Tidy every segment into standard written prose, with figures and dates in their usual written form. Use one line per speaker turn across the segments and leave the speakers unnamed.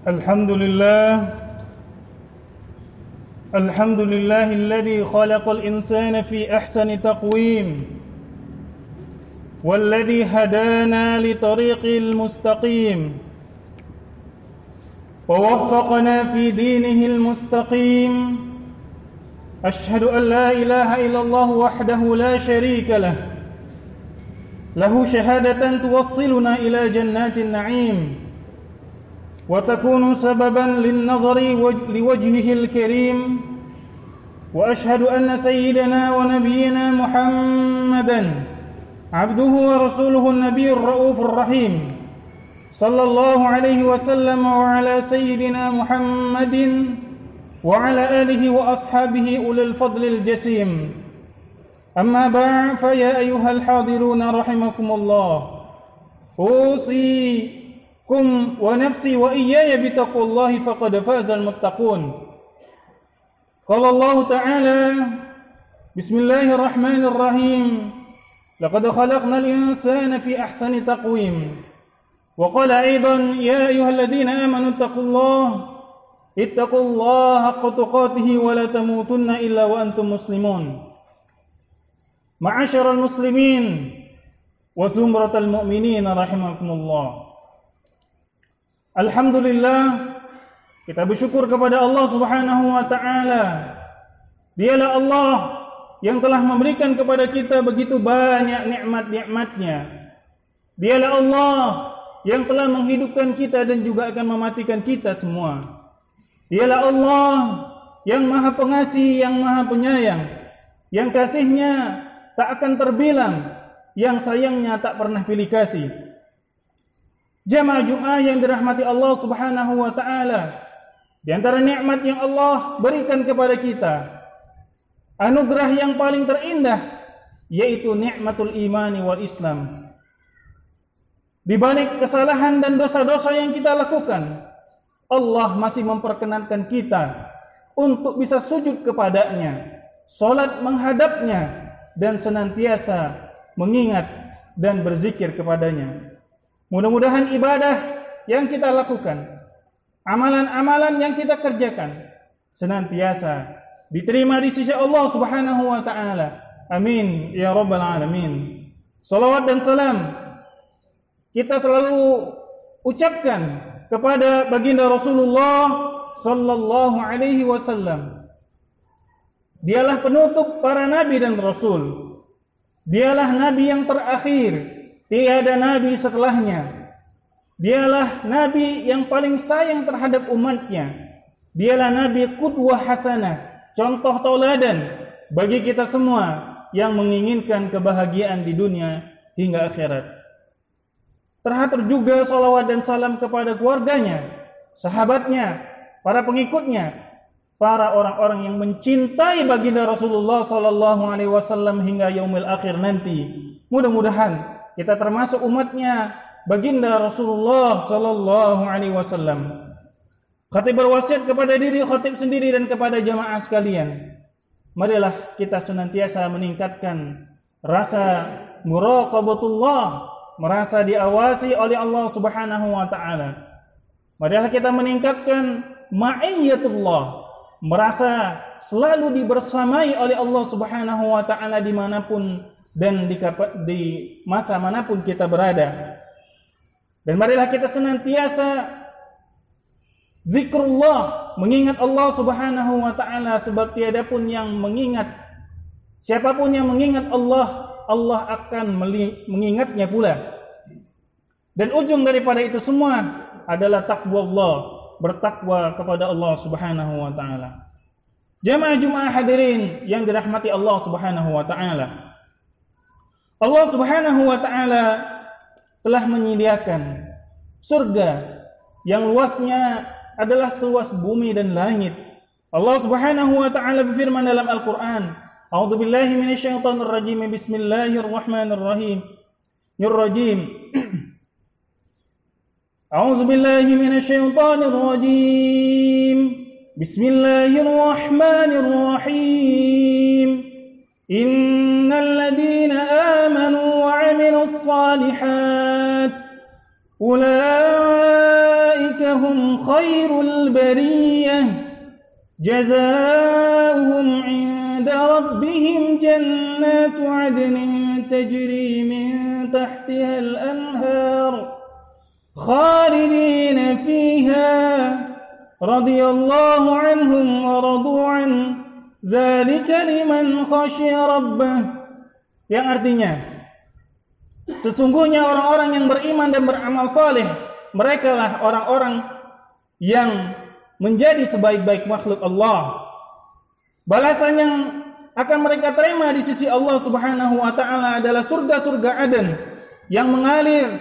الحمد لله الذي خلق الإنسان في أحسن تقويم والذي هدانا لطريق المستقيم ووفقنا في دينه المستقيم أشهد أن لا إله إلا الله وحده لا شريك له شهادة توصلنا إلى جنات النعيم وتكون سببا للنظر لوجهه الكريم وأشهد أن سيدنا ونبينا محمدا عبده ورسوله النبي الرؤوف الرحيم صلى الله عليه وسلم وعلى سيدنا محمد وعلى آله وأصحابه أولي الفضل الجسيم أما بعد فيا أيها الحاضرون رحمكم الله أوصيكم ونفسي وإياي بتقوى الله فقد فاز المتقون قال الله تعالى بسم الله الرحمن الرحيم لقد خلقنا الإنسان في أحسن تقويم وقال أيضا يا أيها الذين آمنوا اتقوا الله حق تقاته ولا تموتن إلا وأنتم مسلمون معاشر المسلمين وزمرة المؤمنين رحمكم الله. Alhamdulillah, kita bersyukur kepada Allah Subhanahu wa taala. Dialah Allah yang telah memberikan kepada kita begitu banyak nikmat-nikmatnya. Dialah Allah yang telah menghidupkan kita dan juga akan mematikan kita semua. Dialah Allah yang Maha Pengasih, yang Maha Penyayang, yang kasihnya tak akan terbilang, yang sayangnya tak pernah pilih kasih. Jamaah Jumat yang dirahmati Allah Subhanahu wa taala, di antara nikmat yang Allah berikan kepada kita, anugerah yang paling terindah yaitu nikmatul imani wal Islam. Di balik kesalahan dan dosa-dosa yang kita lakukan, Allah masih memperkenankan kita untuk bisa sujud kepadanya, salat menghadapnya, dan senantiasa mengingat dan berzikir kepadanya. Mudah-mudahan ibadah yang kita lakukan, amalan-amalan yang kita kerjakan, senantiasa diterima di sisi Allah Subhanahu wa taala. Amin ya rabbal alamin. Salawat dan salam kita selalu ucapkan kepada baginda Rasulullah sallallahu alaihi wasallam. Dialah penutup para nabi dan rasul. Dialah nabi yang terakhir, tiada nabi setelahnya. Dialah nabi yang paling sayang terhadap umatnya. Dialah nabi qudwah hasanah, contoh tauladan bagi kita semua yang menginginkan kebahagiaan di dunia hingga akhirat. Teratur juga salawat dan salam kepada keluarganya, sahabatnya, para pengikutnya, para orang-orang yang mencintai baginda Rasulullah sallallahu alaihi wasallam hingga yaumil akhir nanti. Mudah-mudahan kita termasuk umatnya baginda Rasulullah sallallahu alaihi wasallam. Khatib berwasiat kepada diri khatib sendiri dan kepada jamaah sekalian. Marilah kita senantiasa meningkatkan rasa muraqabatullah, merasa diawasi oleh Allah Subhanahu wa taala. Marilah kita meningkatkan ma'iyyatullah, merasa selalu dibersamai oleh Allah Subhanahu wa taala dimanapun dan di masa manapun kita berada. Dan marilah kita senantiasa zikrullah, mengingat Allah Subhanahu wa taala, sebab tiada pun yang mengingat, siapapun yang mengingat Allah, Allah akan mengingatnya pula. Dan ujung daripada itu semua adalah takwa Allah, bertakwa kepada Allah Subhanahu wa taala. Jamaah Jumat hadirin yang dirahmati Allah Subhanahu wa taala. Allah Subhanahu wa taala telah menyediakan surga yang luasnya adalah seluas bumi dan langit. Allah Subhanahu wa taala berfirman dalam Al-Qur'an, A'udzu billahi minasyaitonir rajim. Bismillahirrahmanirrahim. A'udzu billahi minasyaitonir rajim. Bismillahirrahmanirrahim. Innal ladzina amanu wa 'amilus shalihat ulaika هم خير البرية جزاؤهم عند ربهم جنات عدن تجري من تحتها الأنهار خالدين فيها رضي الله عنهم ورضوا عنه ذلك لمن خشي ربه. Yang artinya, sesungguhnya orang-orang yang beriman dan beramal saleh, mereka lah orang-orang yang menjadi sebaik-baik makhluk Allah. Balasan yang akan mereka terima di sisi Allah Subhanahu wa taala adalah surga-surga Aden yang mengalir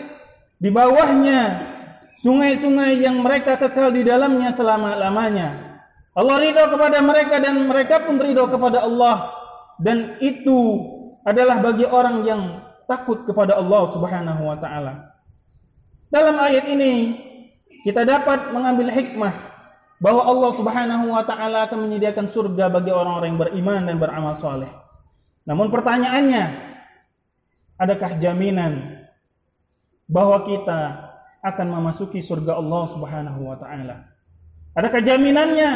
di bawahnya sungai-sungai yang mereka kekal di dalamnya selama-lamanya. Allah ridha kepada mereka dan mereka pun ridha kepada Allah, dan itu adalah bagi orang yang takut kepada Allah Subhanahu wa taala. Dalam ayat ini kita dapat mengambil hikmah bahwa Allah Subhanahu wa taala akan menyediakan surga bagi orang-orang yang beriman dan beramal saleh. Namun pertanyaannya, adakah jaminan bahwa kita akan memasuki surga Allah Subhanahu wa taala? Adakah jaminannya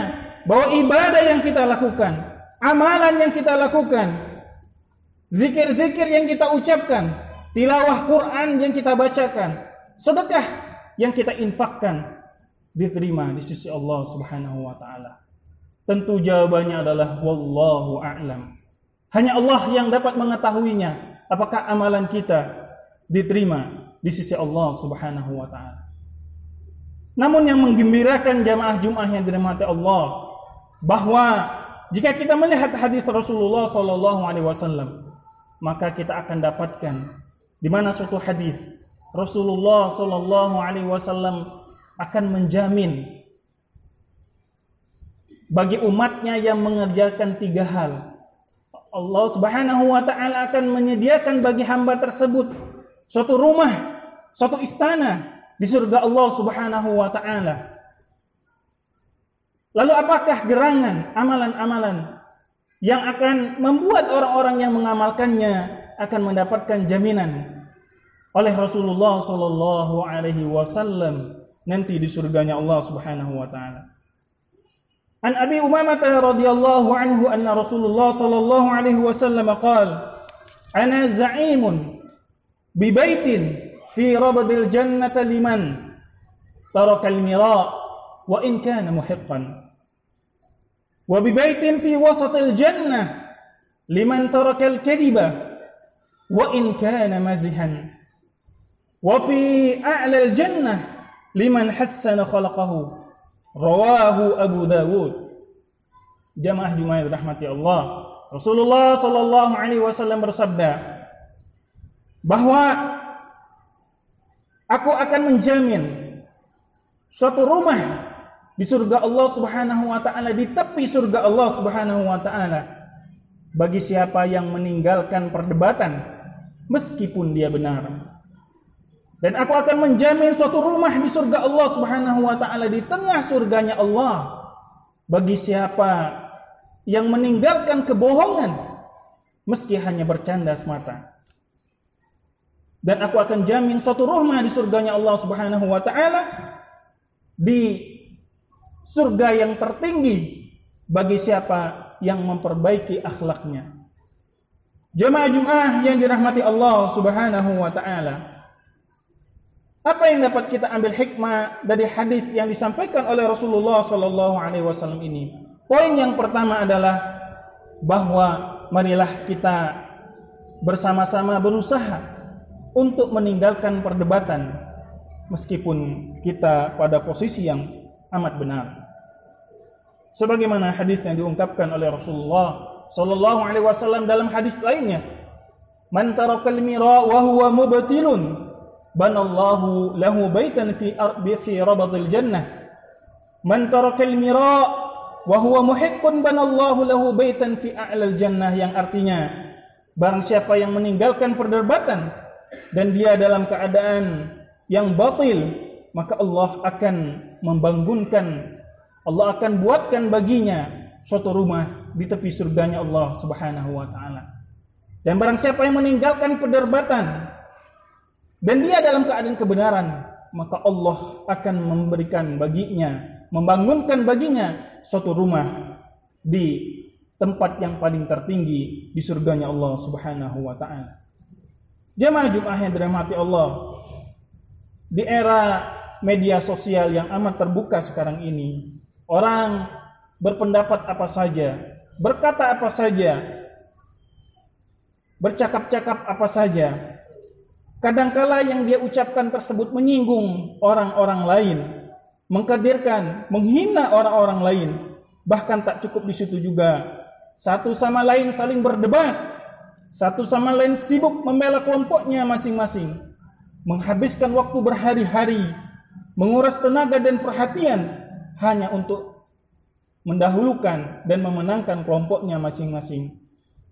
bahwa ibadah yang kita lakukan, amalan yang kita lakukan, zikir-zikir yang kita ucapkan, tilawah Quran yang kita bacakan, sedekah yang kita infakkan diterima di sisi Allah Subhanahu wa taala? Tentu jawabannya adalah wallahu a'lam. Hanya Allah yang dapat mengetahuinya apakah amalan kita diterima di sisi Allah Subhanahu wa taala. Namun yang menggembirakan jamaah Jumat yang dirahmati Allah, bahwa jika kita melihat hadis Rasulullah sallallahu alaihi wasallam, maka kita akan dapatkan di mana suatu hadis Rasulullah sallallahu alaihi wasallam akan menjamin bagi umatnya yang mengerjakan 3 hal, Allah Subhanahu wa taala akan menyediakan bagi hamba tersebut suatu rumah, suatu istana di surga Allah Subhanahu wa taala. Lalu apakah gerangan amalan-amalan yang akan membuat orang-orang yang mengamalkannya akan mendapatkan jaminan oleh Rasulullah sallallahu alaihi wasallam nanti di surganya Allah Subhanahu wa taala? An Abi Umamah radhiyallahu anhu anna Rasulullah sallallahu alaihi wasallam qala, "Ana za'imun bi baitin fi rabdil jannati liman taraka al-mira wa in kana muhiqqan. Wa bi baitin fi wasatil jannah liman taraka al-kadhiba wa in kana mazihan. Wa fi a'la al-jannah liman hassana khalaqahu." Rawahu Abu Dawud. Jamaah Jumat rahmati Allah, Rasulullah sallallahu alaihi wasallam bersabda bahwa aku akan menjamin suatu rumah di surga Allah Subhanahu wa taala, di tepi surga Allah Subhanahu wa taala, bagi siapa yang meninggalkan perdebatan meskipun dia benar. Dan aku akan menjamin suatu rumah di surga Allah Subhanahu wa taala, di tengah surganya Allah, bagi siapa yang meninggalkan kebohongan meski hanya bercanda semata. Dan aku akan jamin suatu rumah di surganya Allah Subhanahu wa taala, di surga yang tertinggi, bagi siapa yang memperbaiki akhlaknya. Jamaah Jumat yang dirahmati Allah Subhanahu wa taala, apa yang dapat kita ambil hikmah dari hadis yang disampaikan oleh Rasulullah sallallahu alaihi wasallam ini? Poin yang pertama adalah bahwa marilah kita bersama-sama berusaha untuk meninggalkan perdebatan meskipun kita pada posisi yang amat benar. Sebagaimana hadis yang diungkapkan oleh Rasulullah sallallahu alaihi wasallam dalam hadis lainnya, "Man tarakal mira wa huwa mubtilun banallahu lahu baitan fi rabadil jannah. Man tarakal mira wa huwa muhiqqun banallahu lahu baitan fi a'lal jannah." Yang artinya, barang siapa yang meninggalkan perdebatan dan dia dalam keadaan yang batil, maka Allah akan membangunkan, Allah akan buatkan baginya suatu rumah di tepi surganya Allah Subhanahu wa taala. Dan barang siapa yang meninggalkan perdebatan dan dia dalam keadaan kebenaran, maka Allah akan memberikan baginya, membangunkan baginya suatu rumah di tempat yang paling tertinggi di surganya Allah Subhanahu wa taala. Jemaah Jumat yang dirahmati Allah, di era media sosial yang amat terbuka sekarang ini, orang berpendapat apa saja, berkata apa saja, bercakap-cakap apa saja. Kadangkala yang dia ucapkan tersebut menyinggung orang-orang lain, mengkadirkan, menghina orang-orang lain. Bahkan tak cukup di situ juga, satu sama lain saling berdebat, satu sama lain sibuk membela kelompoknya masing-masing, menghabiskan waktu berhari-hari, menguras tenaga dan perhatian hanya untuk mendahulukan dan memenangkan kelompoknya masing-masing.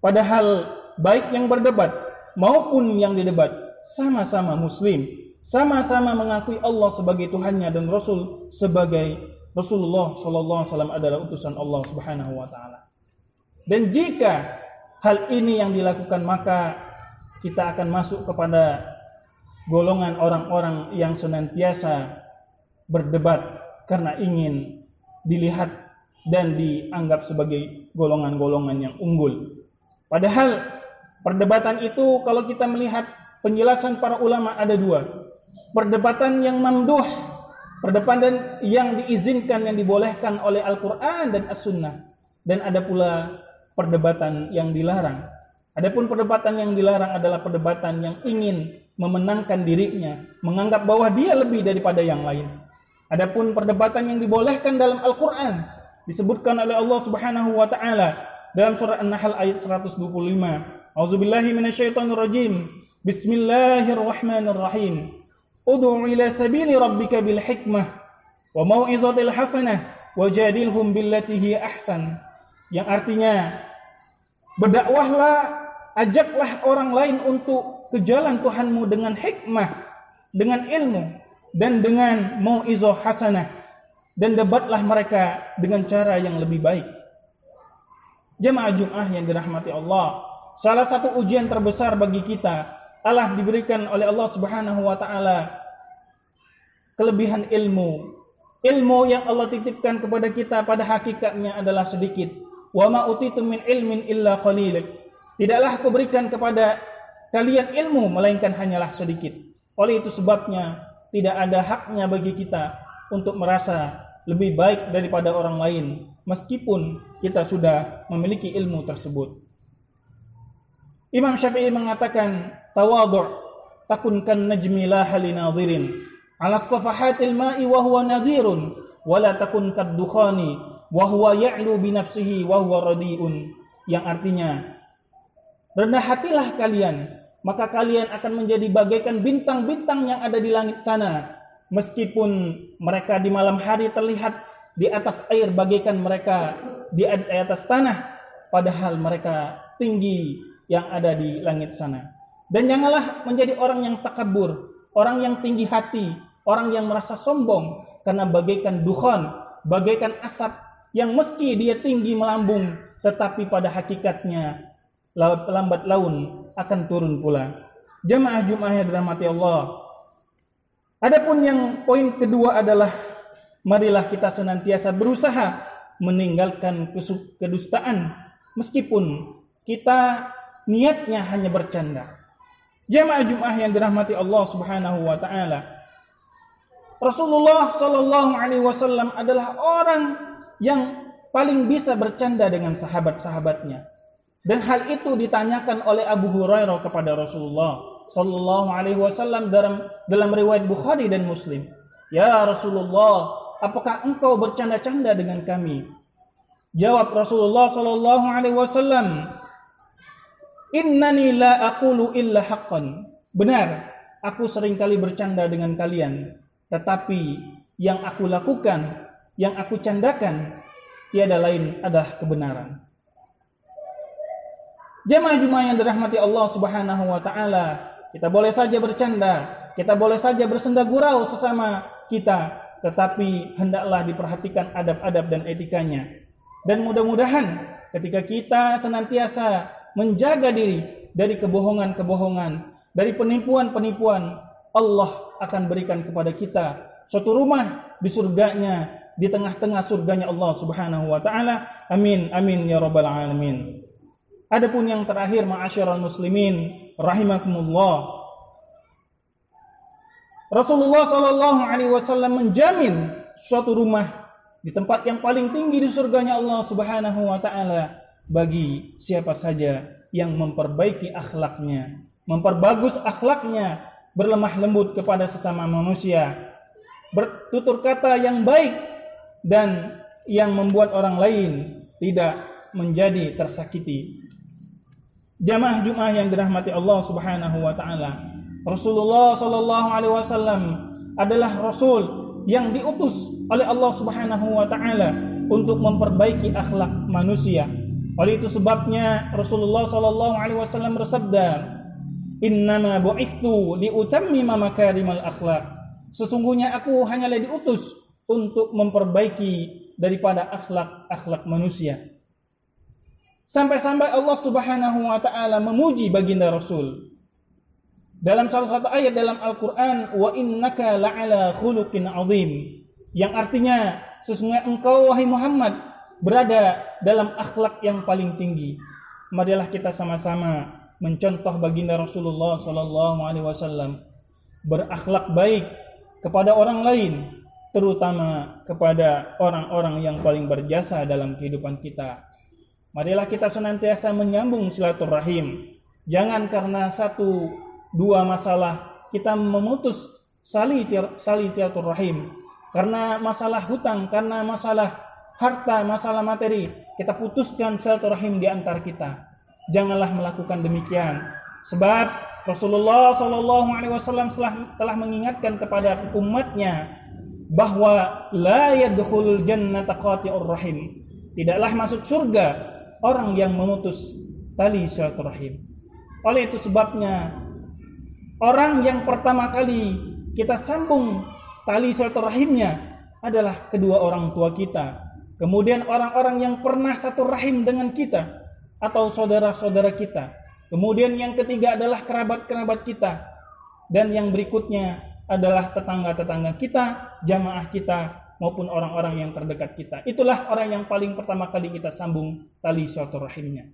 Padahal baik yang berdebat maupun yang didebat sama-sama muslim, sama-sama mengakui Allah sebagai Tuhannya dan Rasul sebagai Rasulullah sallallahu alaihi wasallam adalah utusan Allah Subhanahu wa taala. Dan jika hal ini yang dilakukan, maka kita akan masuk kepada golongan orang-orang yang senantiasa berdebat karena ingin dilihat dan dianggap sebagai golongan-golongan yang unggul. Padahal perdebatan itu kalau kita melihat penjelasan para ulama ada dua. Perdebatan yang mamduh, perdebatan yang diizinkan, yang dibolehkan oleh Al-Quran dan As-Sunnah. Dan ada pula perdebatan yang dilarang. Adapun perdebatan yang dilarang adalah perdebatan yang ingin memenangkan dirinya, menganggap bahwa dia lebih daripada yang lain. Adapun perdebatan yang dibolehkan dalam Al-Quran disebutkan oleh Allah Subhanahu wa taala dalam surah An-Nahl ayat 125. A'udzubillahi minasyaitonirrajim. Bismillahirrahmanirrahim. Ud'u ila sabili rabbika bil hikmah wa mau'izatil hasanah wajadilhum billati hiya ahsan. Yang artinya, berdakwahlah, ajaklah orang lain untuk ke jalan Tuhanmu dengan hikmah, dengan ilmu, dan dengan mau'izah hasanah, dan debatlah mereka dengan cara yang lebih baik. Jemaah Jumat yang dirahmati Allah, salah satu ujian terbesar bagi kita Allah diberikan oleh Allah Subhanahu wa taala kelebihan ilmu. Ilmu yang Allah titipkan kepada kita pada hakikatnya adalah sedikit. Wa ma utitum min ilmin illa qalil. Tidaklah aku berikan kepada kalian ilmu melainkan hanyalah sedikit. Oleh itu sebabnya tidak ada haknya bagi kita untuk merasa lebih baik daripada orang lain meskipun kita sudah memiliki ilmu tersebut. Imam Syafi'i mengatakan, tawadhu' takun kan najmi la halinadhirin 'ala safahatil ma'i wa huwa nadhirun wa la takun kad dukhani wa huwa ya'lu bi nafsihi wa huwa radiun. Yang artinya, rendah hatilah kalian, maka kalian akan menjadi bagaikan bintang-bintang yang ada di langit sana, meskipun mereka di malam hari terlihat di atas air bagaikan mereka di atas tanah, padahal mereka tinggi yang ada di langit sana. Dan janganlah menjadi orang yang takabur, orang yang tinggi hati, orang yang merasa sombong, karena bagaikan dukhan, bagaikan asap yang meski dia tinggi melambung, tetapi pada hakikatnya lambat laun akan turun pula. Jemaah Jumat yang dirahmati Allah. Adapun yang poin kedua adalah marilah kita senantiasa berusaha meninggalkan kedustaan meskipun kita niatnya hanya bercanda. Jemaah Jumat yang dirahmati Allah Subhanahu wa taala. Rasulullah sallallahu alaihi wasallam adalah orang yang paling bisa bercanda dengan sahabat-sahabatnya. Dan hal itu ditanyakan oleh Abu Hurairah kepada Rasulullah sallallahu alaihi wasallam dalam riwayat Bukhari dan Muslim. Ya Rasulullah, apakah engkau bercanda-canda dengan kami? Jawab Rasulullah sallallahu alaihi wasallam, innani la aqulu illa haqqan. Benar, aku seringkali bercanda dengan kalian, tetapi yang aku lakukan, yang aku candakan tiada lain adalah kebenaran. Jemaah Jumat yang dirahmati Allah Subhanahu wa taala, kita boleh saja bercanda, kita boleh saja bersenda gurau sesama kita, tetapi hendaklah diperhatikan adab-adab dan etikanya. Dan mudah-mudahan ketika kita senantiasa menjaga diri dari kebohongan-kebohongan, dari penipuan-penipuan Allah akan berikan kepada kita suatu rumah di surganya, di tengah-tengah surganya Allah Subhanahu wa taala. Amin amin ya rabbal alamin. Adapun yang terakhir, ma'asyiral muslimin rahimakumullah, Rasulullah sallallahu alaihi wasallam menjamin suatu rumah di tempat yang paling tinggi di surganya Allah Subhanahu wa taala bagi siapa saja yang memperbaiki akhlaknya, memperbagus akhlaknya, berlemah lembut kepada sesama manusia, bertutur kata yang baik dan yang membuat orang lain tidak menjadi tersakiti. Jamaah Jumat yang dirahmati Allah Subhanahu wa taala, Rasulullah sallallahu alaihi wasallam adalah rasul yang diutus oleh Allah Subhanahu wa taala untuk memperbaiki akhlak manusia. Oleh itu sebabnya Rasulullah sallallahu alaihi wasallam bersabda, "Innama bu'itsu liutammima makarimal akhlak." Sesungguhnya aku hanyalah diutus untuk memperbaiki daripada akhlak-akhlak manusia. Sampai-sampai Allah Subhanahu wa taala memuji baginda Rasul dalam salah satu ayat dalam Al-Qur'an, "Wa innaka la'ala khuluqin 'azim." Yang artinya sesungguhnya engkau wahai Muhammad berada dalam akhlak yang paling tinggi. Marilah kita sama-sama mencontoh baginda Rasulullah sallallahu alaihi wasallam berakhlak baik kepada orang lain, terutama kepada orang-orang yang paling berjasa dalam kehidupan kita. Marilah kita senantiasa menyambung silaturahim. Jangan karena satu dua masalah kita memutus sali silaturahim. Karena masalah hutang, karena masalah harta, masalah materi, kita putuskan silaturahim di antara kita. Janganlah melakukan demikian. Sebab Rasulullah SAW telah mengingatkan kepada umatnya bahwa la yadkhulul jannata qati'ur rahim. Tidaklah masuk surga orang yang memutus tali silaturahim. Oleh itu sebabnya orang yang pertama kali kita sambung tali silaturahimnya adalah kedua orang tua kita. Kemudian orang-orang yang pernah satu rahim dengan kita atau saudara-saudara kita. Kemudian yang ketiga adalah kerabat-kerabat kita. Dan yang berikutnya adalah tetangga-tetangga kita, jamaah kita, maupun orang-orang yang terdekat kita. Itulah orang yang paling pertama kali kita sambung tali silaturahimnya.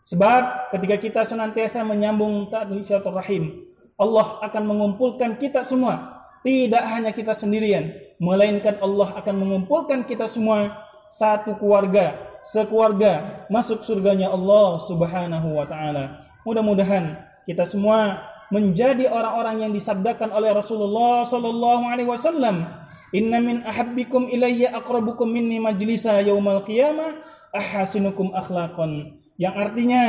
Sebab ketika kita senantiasa menyambung tali silaturahim, Allah akan mengumpulkan kita semua. Tidak hanya kita sendirian, melainkan Allah akan mengumpulkan kita semua satu keluarga, sekeluarga masuk surganya Allah Subhanahu wa taala. Mudah-mudahan kita semua menjadi orang-orang yang disabdakan oleh Rasulullah sallallahu alaihi wasallam, "Inna min ahabbikum ilayya aqrabukum minni majlisa yaumal qiyamah ahasinukum akhlaqan." Yang artinya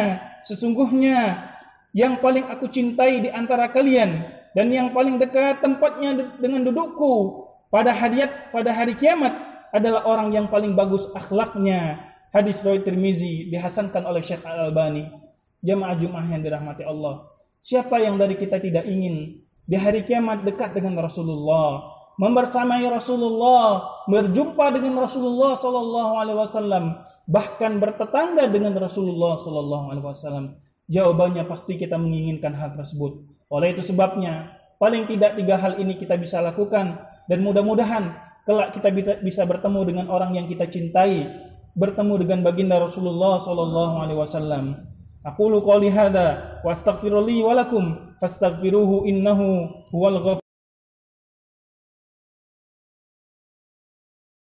sesungguhnya yang paling aku cintai di antara kalian dan yang paling dekat tempatnya dengan dudukku pada hari kiamat adalah orang yang paling bagus akhlaknya. Hadis riwayat Tirmizi, dihasankan oleh Syekh Al-Albani. Jamaah Jumat yang dirahmati Allah, siapa yang dari kita tidak ingin di hari kiamat dekat dengan Rasulullah, membersamai Rasulullah, berjumpa dengan Rasulullah sallallahu alaihi wasallam, bahkan bertetangga dengan Rasulullah sallallahu alaihi wasallam? Jawabannya pasti kita menginginkan hal tersebut. Oleh itu sebabnya paling tidak 3 hal ini kita bisa lakukan, dan mudah-mudahan kelak kita bisa bertemu dengan orang yang kita cintai, bertemu dengan baginda Rasulullah sallallahu alaihi wasallam. Aqulu qouli hadza wa astaghfirullahi wa lakum fastaghfiruhu innahu huwal ghafur